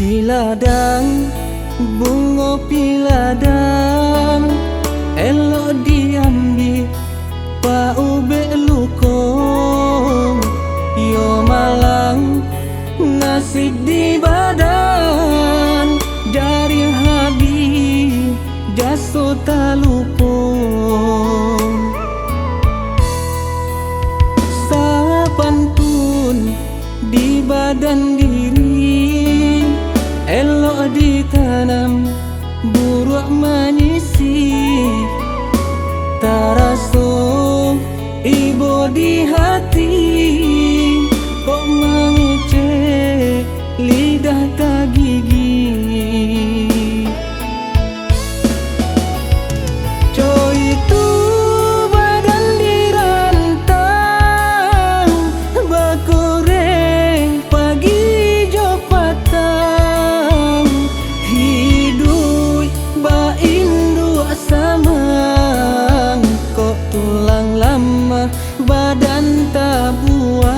Di ladang bunga piladang elok diambil pa ube lukong yo malang nasib di badan dari habis jaso talupong sapantun di badan diri elok ditanam buruk menyisih taraso ibu di hati kok mengecek lidah tak gigi coy itu badan dirantang bakoreng pagi jo patang hidup bain dua samang kok tulang lama badan tak buang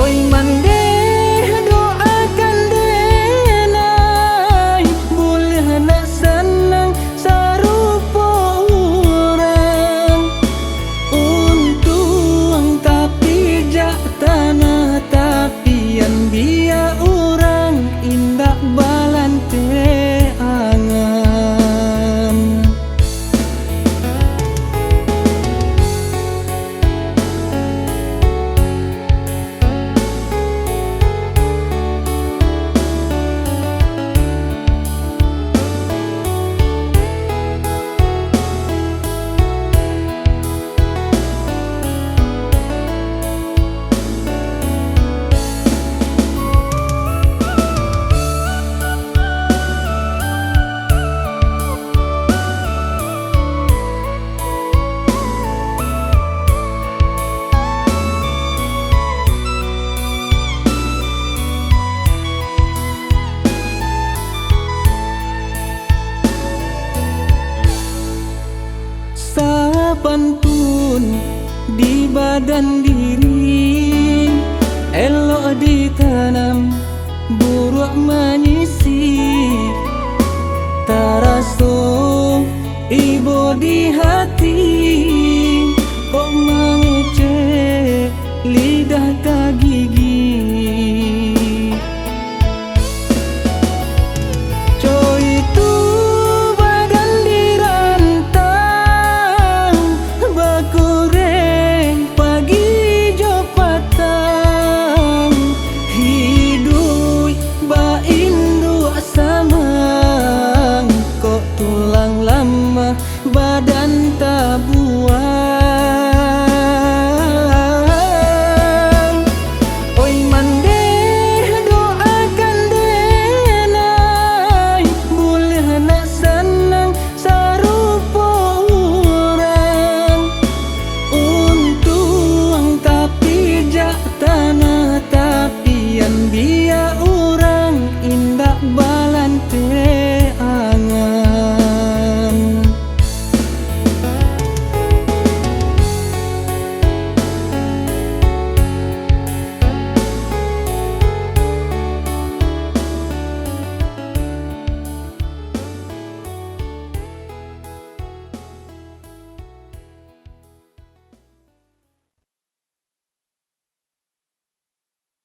oi mandeh doakan denai boleh nak senang sarupa orang untung tapi jak tanah tapi yang dia orang indak balante angan pantun di badan diri elok ditanam buruk